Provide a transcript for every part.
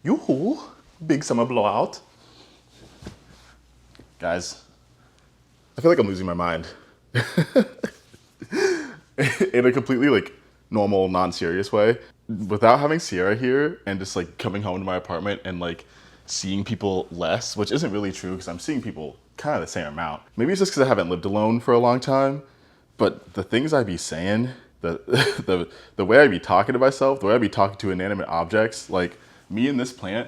Yoo-hoo! Big summer blowout. Guys, I feel like I'm losing my mind. In a completely like normal, non-serious way. Without having Sierra here and just like coming home to my apartment and like seeing people less, which isn't really true because I'm seeing people kind of the same amount. Maybe it's just because I haven't lived alone for a long time, but the things I be saying, the way I be talking to myself, the way I be talking to inanimate objects, like me and this plant,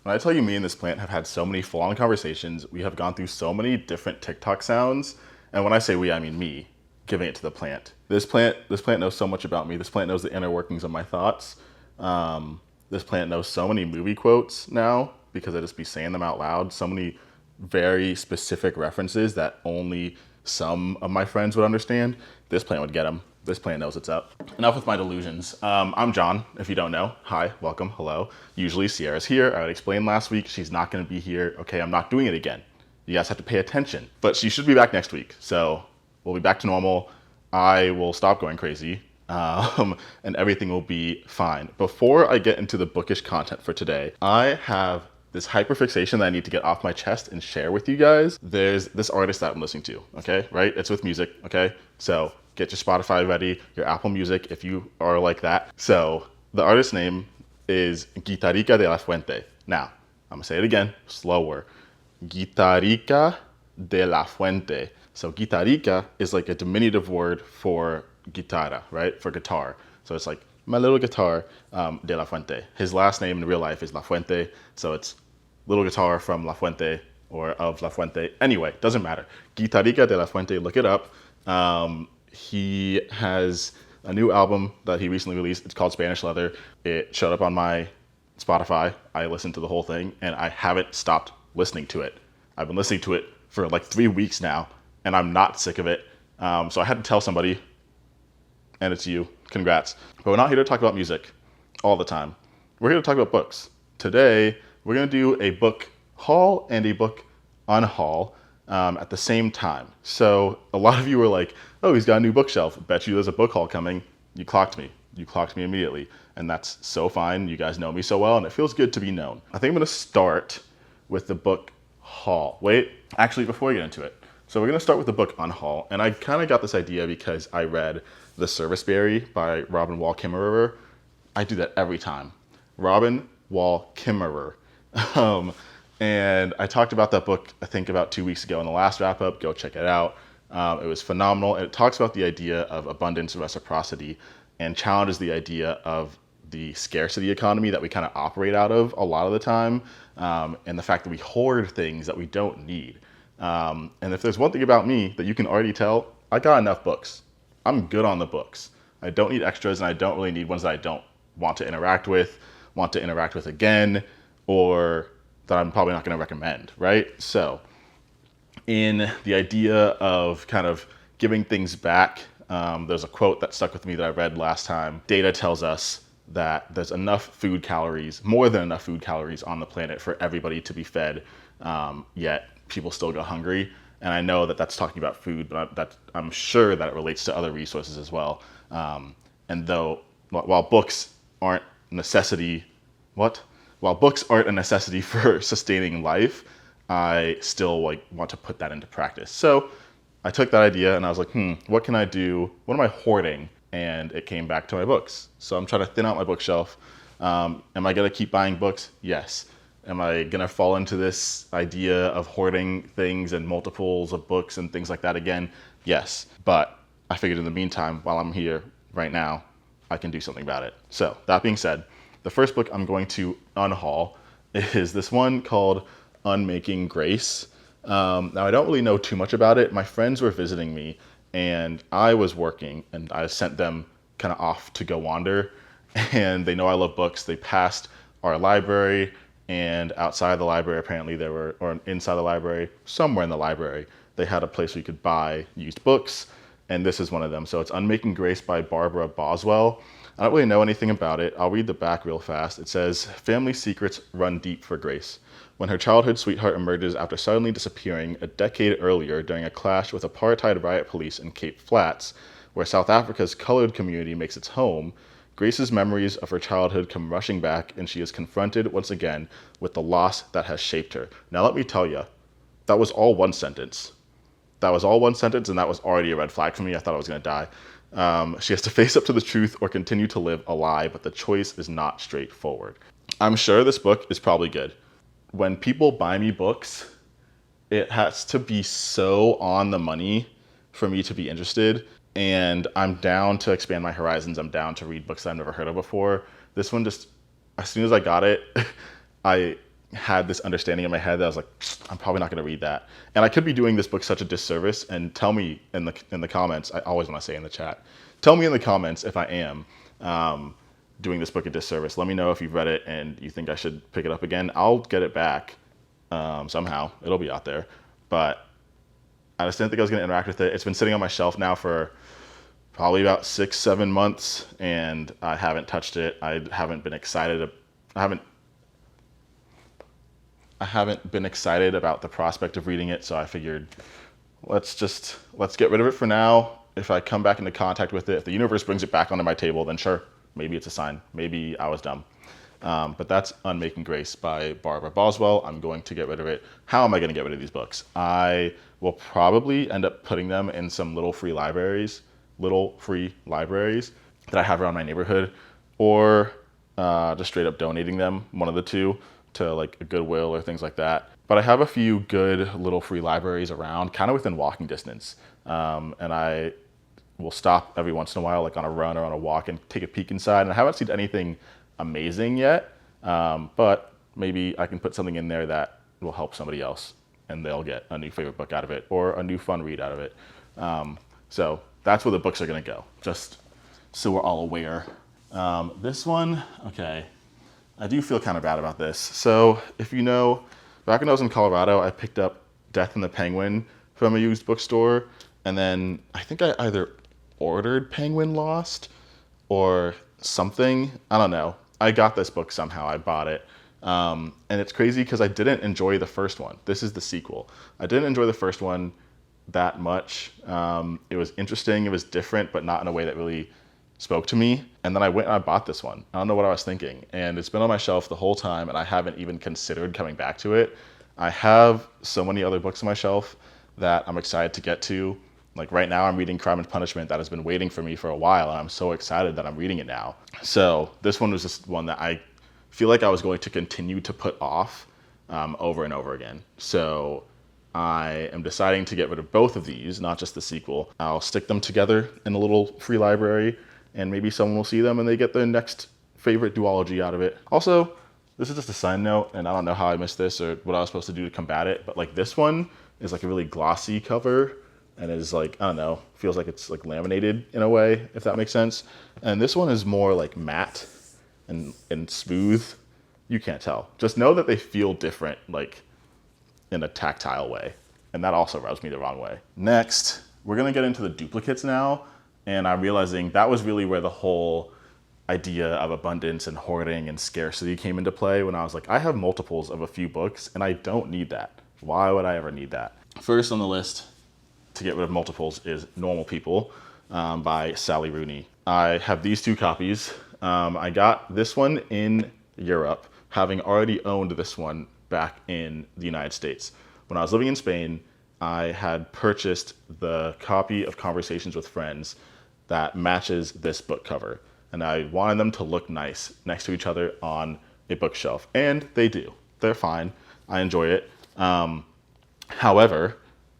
when I tell you me and this plant have had so many full-on conversations, we have gone through so many different TikTok sounds, and when I say we, I mean me, giving it to the plant. This plant knows so much about me. This plant knows the inner workings of my thoughts. This plant knows so many movie quotes now because I just be saying them out loud. So many very specific references that only some of my friends would understand. This plant would get them. This plant knows it's up. Enough with my delusions. I'm John, if you don't know. Hi, welcome, hello. Usually Sierra's here. I would explain last week. She's not gonna be here. Okay, I'm not doing it again. You guys have to pay attention. But she should be back next week. So we'll be back to normal. I will stop going crazy and everything will be fine. Before I get into the bookish content for today, I have this hyperfixation that I need to get off my chest and share with you guys. There's this artist that I'm listening to, okay, right? It's with music, okay? So get your Spotify ready, your Apple Music if you are like that. So the artist's name is Guitarrica de la Fuente. Now, I'm gonna say it again, slower. Guitarrica de la Fuente. So guitarrica is like a diminutive word for guitarra, right? For guitar. So it's like my little guitar de la Fuente. His last name in real life is La Fuente. So it's little guitar from La Fuente or of La Fuente. Anyway, doesn't matter. Guitarrica de la Fuente, look it up. He has a new album that he recently released. It's called Spanish Leather. It showed up on my Spotify. I listened to the whole thing and I haven't stopped listening to it. I've been listening to it for like 3 weeks now and I'm not sick of it. So I had to tell somebody, and it's you. Congrats. But we're not here to talk about music all the time. We're here to talk about books. Today, we're going to do a book haul and a book unhaul at the same time. So a lot of you were like, oh, he's got a new bookshelf. Bet you there's a book haul coming. You clocked me. You clocked me immediately. And that's so fine. You guys know me so well, and it feels good to be known. I think I'm going to start with the book haul. Wait, actually, before we get into it. So we're going to start with the book Unhaul. And I kind of got this idea because I read The Serviceberry by Robin Wall Kimmerer. I do that every time. Robin Wall Kimmerer. And I talked about that book, I think about 2 weeks ago in the last wrap up. Go check it out. It was phenomenal. It talks about the idea of abundance and reciprocity and challenges the idea of the scarcity economy that we kind of operate out of a lot of the time. And the fact that we hoard things that we don't need. And if there's one thing about me that you can already tell, I got enough books. I'm good on the books. I don't need extras and I don't really need ones that I don't want to interact with again, or that I'm probably not going to recommend, right? So in the idea of kind of giving things back, there's a quote that stuck with me that I read last time. Data tells us that there's enough food calories, more than enough food calories on the planet for everybody to be fed, yet people still go hungry. And I know that that's talking about food, but I'm sure that it relates to other resources as well. And though, while books aren't a necessity for sustaining life, I still want to put that into practice. So I took that idea and I was like, what can I do? What am I hoarding? And it came back to my books. So I'm trying to thin out my bookshelf. Am I gonna keep buying books? Yes. Am I gonna fall into this idea of hoarding things and multiples of books and things like that again? Yes. But I figured in the meantime, while I'm here right now, I can do something about it. So that being said, the first book I'm going to unhaul is this one called Unmaking Grace. Now I don't really know too much about it. My friends were visiting me and I was working and I sent them kind of off to go wander, and they know I love books. They passed our library, and outside the library, apparently or inside the library, somewhere in the library, they had a place where you could buy used books, and this is one of them. So it's Unmaking Grace by Barbara Boswell. I don't really know anything about it. I'll read the back real fast. It says, family secrets run deep for Grace. When her childhood sweetheart emerges after suddenly disappearing a decade earlier during a clash with apartheid riot police in Cape Flats, where South Africa's colored community makes its home, Grace's memories of her childhood come rushing back, and she is confronted once again with the loss that has shaped her. Now let me tell you, that was all one sentence. That was all one sentence, and that was already a red flag for me. I thought I was going to die. She has to face up to the truth or continue to live a lie, but the choice is not straightforward. I'm sure this book is probably good. When people buy me books, it has to be so on the money for me to be interested. And I'm down to expand my horizons. I'm down to read books that I've never heard of before. This one just, as soon as I got it, I had this understanding in my head that I was like, I'm probably not going to read that. And I could be doing this book such a disservice. And tell me in the comments, I always want to say in the chat, tell me in the comments if I am doing this book a disservice. Let me know if you've read it and you think I should pick it up again. I'll get it back somehow. It'll be out there. But I just didn't think I was going to interact with it. It's been sitting on my shelf now for probably about 6-7 months, and I haven't touched it. I haven't been excited about the prospect of reading it, so I figured let's get rid of it for now. If I come back into contact with it, if the universe brings it back onto my table, then sure, maybe it's a sign. Maybe I was dumb. But that's Unmaking Grace by Barbara Boswell. I'm going to get rid of it. How am I going to get rid of these books? I will probably end up putting them in some little free libraries that I have around my neighborhood, or just straight up donating them, one of the two, to like a Goodwill or things like that. But I have a few good little free libraries around, kind of within walking distance. And I will stop every once in a while, like on a run or on a walk, and take a peek inside. And I haven't seen anything amazing yet, but maybe I can put something in there that will help somebody else, and they'll get a new favorite book out of it, or a new fun read out of it. So that's where the books are going to go, just so we're all aware. This one, okay, I do feel kind of bad about this. So if you know, back when I was in Colorado, I picked up Death and the Penguin from a used bookstore, and then I think I either ordered Penguin Lost or something. I don't know. I got this book somehow. I bought it. And it's crazy because I didn't enjoy the first one. This is the sequel. I didn't enjoy the first one that much. It was interesting. It was different, but not in a way that really spoke to me. And then I went and I bought this one. I don't know what I was thinking. And it's been on my shelf the whole time, and I haven't even considered coming back to it. I have so many other books on my shelf that I'm excited to get to. Like right now I'm reading Crime and Punishment that has been waiting for me for a while, and I'm so excited that I'm reading it now. So this one was just one that I feel like I was going to continue to put off over and over again. So I am deciding to get rid of both of these, not just the sequel. I'll stick them together in a little free library, and maybe someone will see them and they get their next favorite duology out of it. Also, this is just a side note, and I don't know how I missed this or what I was supposed to do to combat it, but like this one is like a really glossy cover, and is like, I don't know, feels like it's like laminated in a way, if that makes sense. And this one is more like matte and smooth. You can't tell. Just know that they feel different, like in a tactile way. And that also rubs me the wrong way. Next, we're gonna get into the duplicates now. And I'm realizing that was really where the whole idea of abundance and hoarding and scarcity came into play, when I was like, I have multiples of a few books and I don't need that. Why would I ever need that? First on the list to get rid of multiples is Normal People by Sally Rooney. I have these two copies. I got this one in Europe, having already owned this one back in the United States. When I was living in Spain, I had purchased the copy of Conversations with Friends that matches this book cover. And I wanted them to look nice next to each other on a bookshelf. And they do. They're fine. I enjoy it. However,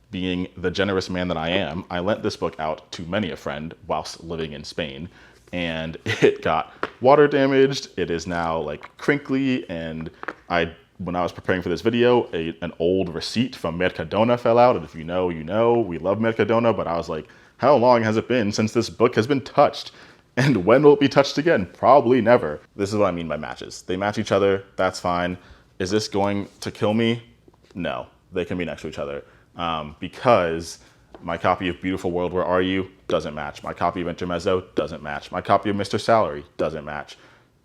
being the generous man that I am, I lent this book out to many a friend whilst living in Spain. And it got water damaged. It is now like crinkly. And when I was preparing for this video, an old receipt from Mercadona fell out. And if you know, you know, we love Mercadona. But I was like, how long has it been since this book has been touched? And when will it be touched again? Probably never. This is what I mean by matches. They match each other. That's fine. Is this going to kill me? No. They can be next to each other. Because my copy of Beautiful World, Where Are You? Doesn't match. My copy of Intermezzo doesn't match. My copy of Mr. Salary doesn't match.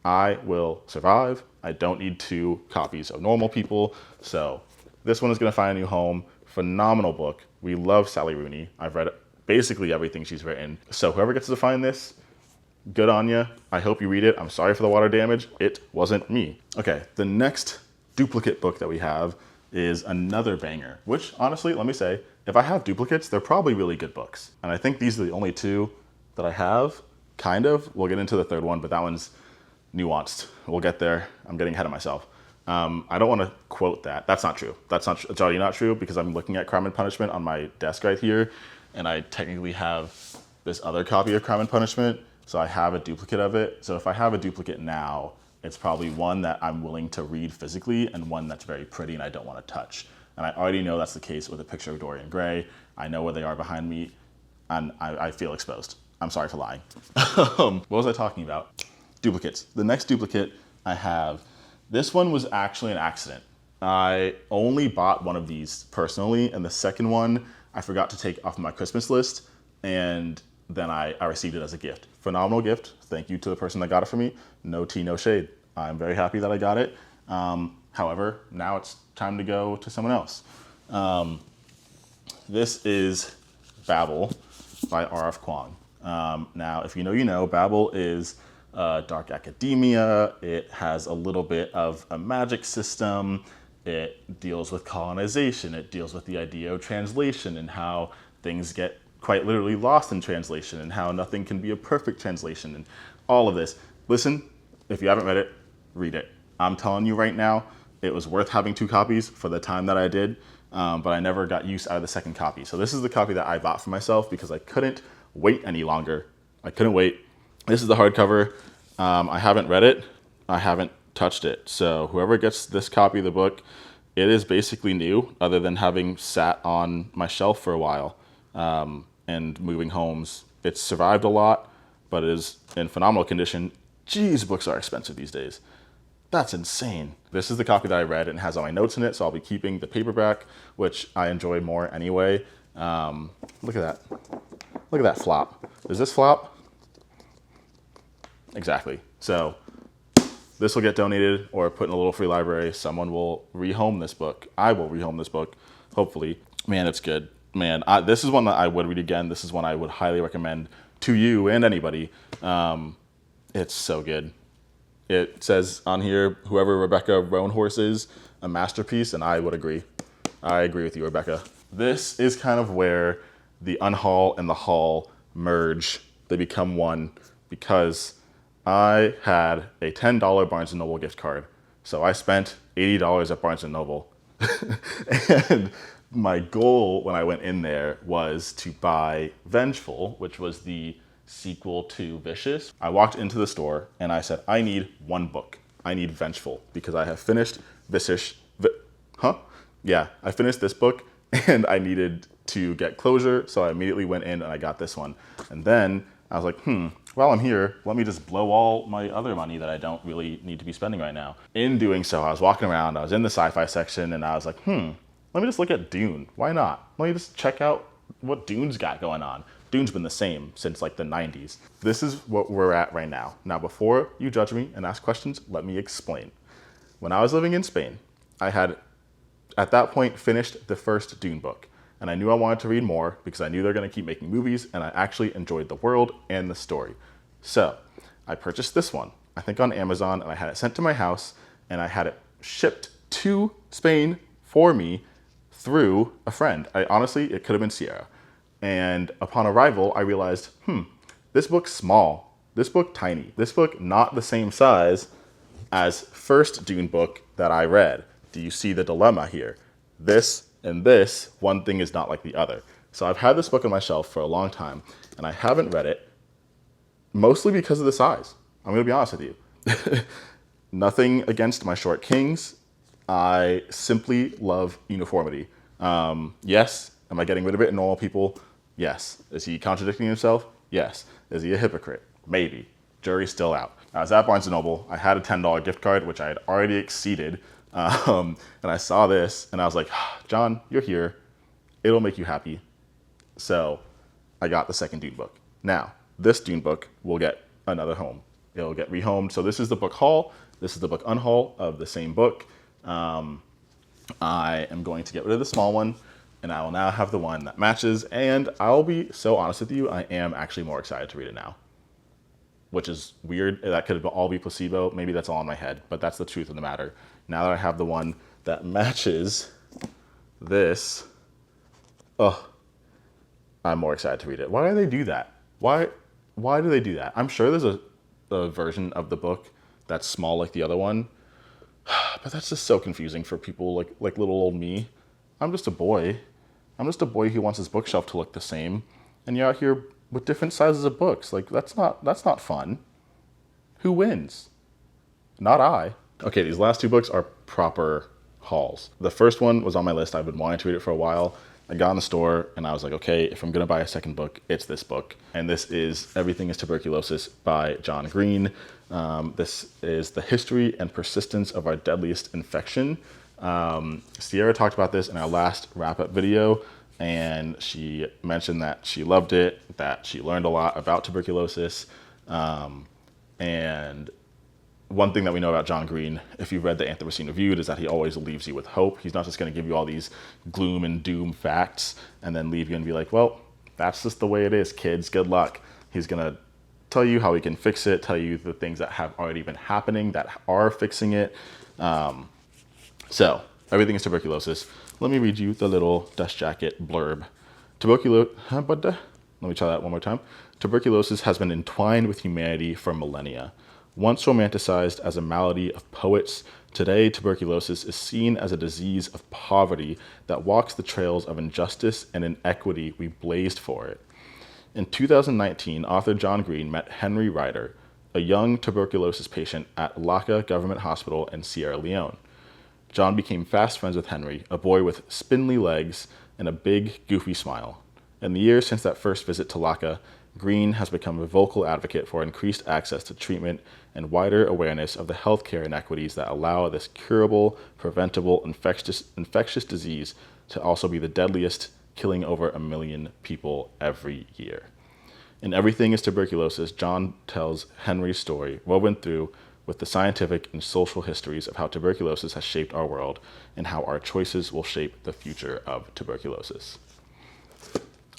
I will survive. I don't need two copies of Normal People. So this one is going to find a new home. Phenomenal book. We love Sally Rooney. I've read basically everything she's written. So whoever gets to find this, Good on you. I hope you read it. I'm sorry for the water damage. It wasn't me. Okay, the next duplicate book that we have is another banger, which honestly, let me say, if I have duplicates, they're probably really good books. And I think these are the only two that I have, kind of. We'll get into the third one, but that one's nuanced. We'll get there. I'm getting ahead of myself. I don't want to quote that. That's not true. It's already not true because I'm looking at Crime and Punishment on my desk right here, and I technically have this other copy of Crime and Punishment, so I have a duplicate of it. So if I have a duplicate now, it's probably one that I'm willing to read physically and one that's very pretty and I don't want to touch. And I already know that's the case with a picture of Dorian Gray. I know where they are behind me, and I feel exposed. I'm sorry for lying. What was I talking about? Duplicates. The next duplicate I have, this one was actually an accident. I only bought one of these personally, and the second one I forgot to take off my Christmas list, and then I received it as a gift. Phenomenal gift. Thank you to the person that got it for me. No tea, no shade. I'm very happy that I got it. However, now it's time to go to someone else. This is Babel by R.F. Kuang. Now, if you know, you know, Babel is dark academia. It has a little bit of a magic system. It deals with colonization. It deals with the idea of translation and how things get quite literally lost in translation and how nothing can be a perfect translation and all of this. Listen, if you haven't read it, read it. I'm telling you right now, it was worth having 2 copies for the time that I did, but I never got use out of the second copy. So this is the copy that I bought for myself because I couldn't wait any longer. I couldn't wait. This is the hardcover. I haven't read it. I haven't touched it. So whoever gets this copy of the book, it is basically new other than having sat on my shelf for a while and moving homes. It's survived a lot, but it is in phenomenal condition. Jeez, books are expensive these days. That's insane. This is the copy that I read and has all my notes in it, so I'll be keeping the paperback, which I enjoy more anyway. Look at that. Look at that flop. Does this flop? Exactly. So this will get donated or put in a little free library. Someone will rehome this book. I will rehome this book, hopefully. Man, it's good. Man, this is one that I would read again. This is one I would highly recommend to you and anybody. It's so good. It says on here, whoever Rebecca Roanhorse is, a masterpiece, and I would agree. I agree with you, Rebecca. This is kind of where the unhaul and the haul merge. They become one because I had a $10 Barnes & Noble gift card. So I spent $80 at Barnes & Noble. And my goal when I went in there was to buy Vengeful, which was the sequel to Vicious. I walked into the store and I said, I need one book. I need Vengeful because I have finished Vicious. I finished this book and I needed to get closure. So I immediately went in and I got this one. And then I was like, while I'm here, let me just blow all my other money that I don't really need to be spending right now. In doing so, I was walking around, I was in the sci-fi section and I was like, let me just look at Dune. Why not? Let me just check out what Dune's got going on. Dune's been the same since like the 90s. This is what we're at right now. Now, before you judge me and ask questions, let me explain. When I was living in Spain, I had, at that point, finished the first Dune book. And I knew I wanted to read more because I knew they're going to keep making movies and I actually enjoyed the world and the story. So I purchased this one, I think on Amazon, and I had it sent to my house and I had it shipped to Spain for me through a friend. Honestly, it could have been Sierra. And upon arrival, I realized, this book's small. This book tiny. This book not the same size as first Dune book that I read. Do you see the dilemma here? This and this, one thing is not like the other. So I've had this book on my shelf for a long time, and I haven't read it, mostly because of the size. I'm gonna be honest with you. Nothing against my short kings. I simply love uniformity. Yes, am I getting rid of it in normal people? Yes. Is he contradicting himself? Yes. Is he a hypocrite? Maybe. Jury's still out. I was at Barnes & Noble. I had a $10 gift card, which I had already exceeded. And I saw this and I was like, John, you're here. It'll make you happy. So I got the second Dune book. Now, this Dune book will get another home. It'll get rehomed. So this is the book haul. This is the book unhaul of the same book. I am going to get rid of the small one and I will now have the one that matches. And I'll be so honest with you, I am actually more excited to read it now. which is weird. That could all be placebo. Maybe that's all in my head, but that's the truth of the matter. Now that I have the one that matches this, oh, I'm more excited to read it. Why do they do that? Why do they do that? I'm sure there's a version of the book that's small like the other one, but that's just so confusing for people like little old me. I'm just a boy. I'm just a boy who wants his bookshelf to look the same, and you're out here with different sizes of books. Like that's not fun. Who wins? Not I. Okay, these last two books are proper hauls. The first one was on my list. I've been wanting to read it for a while. I got in the store and I was like, okay, if I'm gonna buy a second book, it's this book. And this is Everything is Tuberculosis by John Green. This is the history and persistence of our deadliest infection. Sierra talked about this in our last wrap-up video, and she mentioned that she loved it, that she learned a lot about tuberculosis. And one thing that we know about John Green, if you've read the Anthropocene Reviewed, is that he always leaves you with hope. He's not just going to give you all these gloom and doom facts and then leave you and be like, well, that's just the way it is, kids. Good luck. He's going to tell you how he can fix it, tell you the things that have already been happening that are fixing it. So, Everything is Tuberculosis. Let me read you the little dust jacket blurb. Let me try that one more time. Tuberculosis has been entwined with humanity for millennia. Once romanticized as a malady of poets, today tuberculosis is seen as a disease of poverty that walks the trails of injustice and inequity we blazed for it. In 2019, author John Green met Henry Ryder, a young tuberculosis patient at Laka Government Hospital in Sierra Leone. John became fast friends with Henry, a boy with spindly legs and a big, goofy smile. In the years since that first visit to Laka, Green has become a vocal advocate for increased access to treatment and wider awareness of the healthcare inequities that allow this curable, preventable, infectious disease to also be the deadliest, killing over 1 million people every year. In Everything is Tuberculosis, John tells Henry's story, woven through with the scientific and social histories of how tuberculosis has shaped our world and how our choices will shape the future of tuberculosis.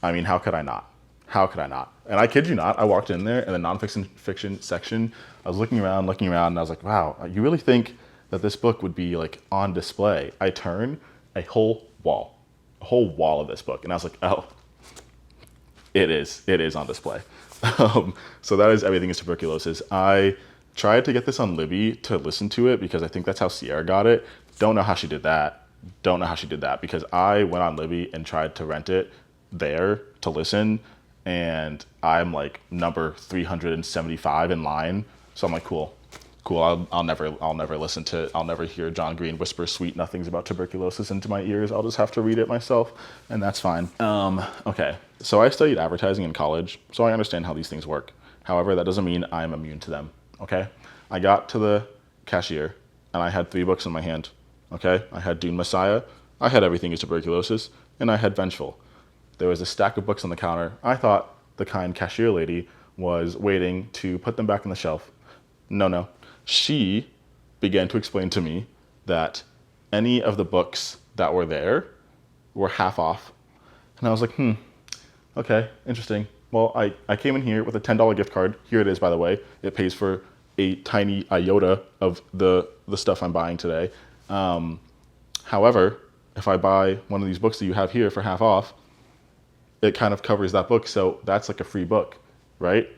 I mean, how could I not? How could I not? And I kid you not, I walked in there in the nonfiction section. I was looking around, and I was like, wow, you really think that this book would be like on display? I turn a whole wall of this book. And I was like, oh, it is on display. So that is Everything is Tuberculosis. I tried to get this on Libby to listen to it because I think that's how Sierra got it. Don't know how she did that because I went on Libby and tried to rent it there to listen, and I'm like number 375 in line. So I'm like, cool. I'll never hear John Green whisper sweet nothings about tuberculosis into my ears. I'll just have to read it myself, and that's fine. Okay. So I studied advertising in college, so I understand how these things work. However, that doesn't mean I'm immune to them. Okay. I got to the cashier and I had 3 books in my hand. Okay. I had Dune Messiah. I had Everything is Tuberculosis, and I had Vengeful. There was a stack of books on the counter. I thought the kind cashier lady was waiting to put them back on the shelf. No. She began to explain to me that any of the books that were there were half off. And I was like, okay, interesting. Well, I came in here with a $10 gift card. Here it is, by the way. It pays for a tiny iota of the stuff I'm buying today. However, if I buy one of these books that you have here for half off, it kind of covers that book. So that's like a free book, right?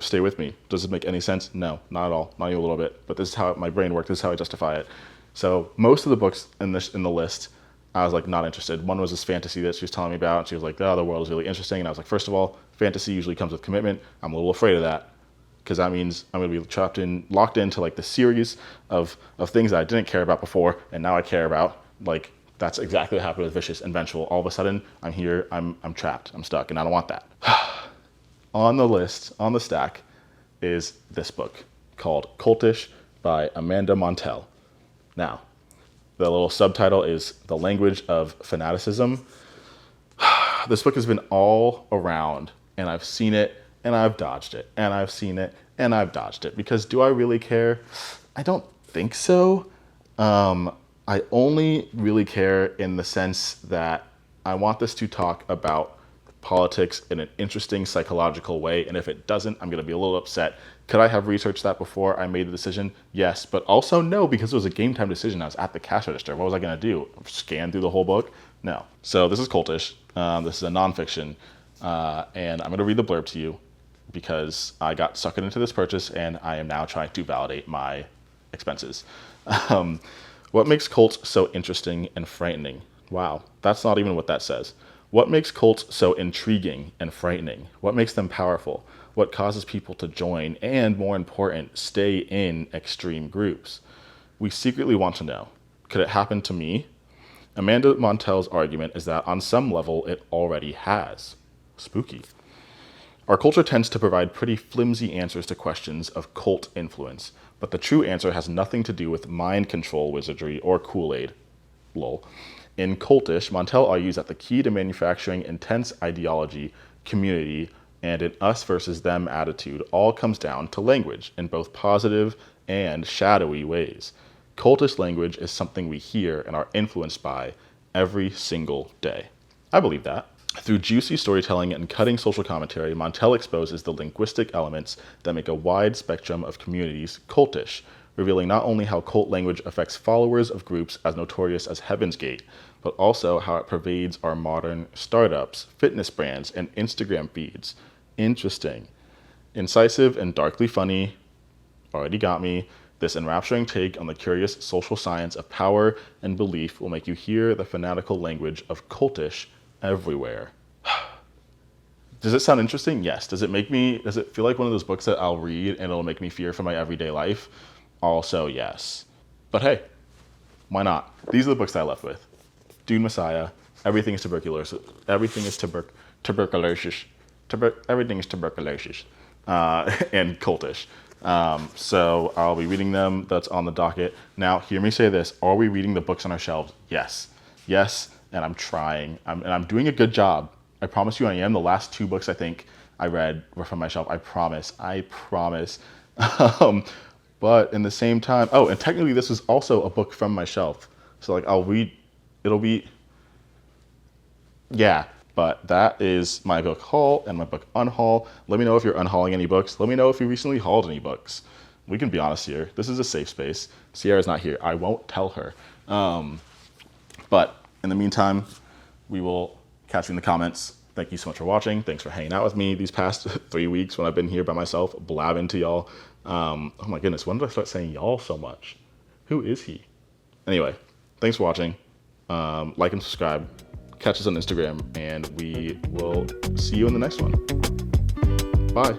Stay with me. Does it make any sense? No, not at all. Not even a little bit. But this is how my brain works. This is how I justify it. So most of the books in the list, I was like not interested. One was this fantasy that she was telling me about. And she was like, oh, the world is really interesting. And I was like, first of all, fantasy usually comes with commitment. I'm a little afraid of that because that means I'm going to be locked into like the series of things that I didn't care about before and now I care about. Like that's exactly what happened with Vicious and Vengeful. All of a sudden, I'm here. I'm trapped. I'm stuck, and I don't want that. On the list, on the stack, is this book called Cultish by Amanda Montell. Now, the little subtitle is The Language of Fanaticism. This book has been all around, and I've seen it, and I've dodged it, and I've seen it, and I've dodged it. Because do I really care? I don't think so. I only really care in the sense that I want this to talk about politics in an interesting psychological way. And if it doesn't, I'm going to be a little upset. Could I have researched that before I made the decision? Yes, but also no, because it was a game time decision. I was at the cash register. What was I going to do? Scan through the whole book? No. So this is Cultish. This is a nonfiction. And I'm going to read the blurb to you because I got suckered into this purchase and I am now trying to validate my expenses. What makes cults so interesting and frightening? Wow, that's not even what that says. What makes cults so intriguing and frightening? What makes them powerful? What causes people to join and, more important, stay in extreme groups? We secretly want to know. Could it happen to me? Amanda Montell's argument is that on some level it already has. Spooky. Our culture tends to provide pretty flimsy answers to questions of cult influence, but the true answer has nothing to do with mind control wizardry or Kool-Aid. Lol. In Cultish, Montell argues that the key to manufacturing intense ideology, community, and an us versus them attitude all comes down to language in both positive and shadowy ways. Cultish language is something we hear and are influenced by every single day. I believe that. Through juicy storytelling and cutting social commentary, Montell exposes the linguistic elements that make a wide spectrum of communities cultish, revealing not only how cult language affects followers of groups as notorious as Heaven's Gate, but also how it pervades our modern startups, fitness brands, and Instagram feeds. Interesting. Incisive and darkly funny, already got me. This enrapturing take on the curious social science of power and belief will make you hear the fanatical language of cultish everywhere. Does it sound interesting? Yes. Does it feel like one of those books that I'll read and it'll make me fear for my everyday life? Also, yes. But hey, why not? These are the books that I left with. Dune Messiah, Everything is Tuberculosis. Everything is tuberculosis. Everything is tuberculosis. And Cultish. So I'll be reading them. That's on the docket. Now, hear me say this. Are we reading the books on our shelves? Yes. Yes, and I'm trying. And I'm doing a good job. I promise you I am. The last 2 books I think I read were from my shelf. I promise. But in the same time, oh, and technically this is also a book from my shelf. So like I'll read, yeah, but that is my book haul and my book unhaul. Let me know if you're unhauling any books. Let me know if you recently hauled any books. We can be honest here. This is a safe space. Sierra's not here. I won't tell her. But in the meantime, we will catch you in the comments. Thank you so much for watching. Thanks for hanging out with me these past 3 weeks when I've been here by myself, blabbing to y'all. Oh my goodness, when did I start saying y'all so much? Who is he? Anyway, thanks for watching. Like and subscribe. Catch us on Instagram, and we will see you in the next one. Bye.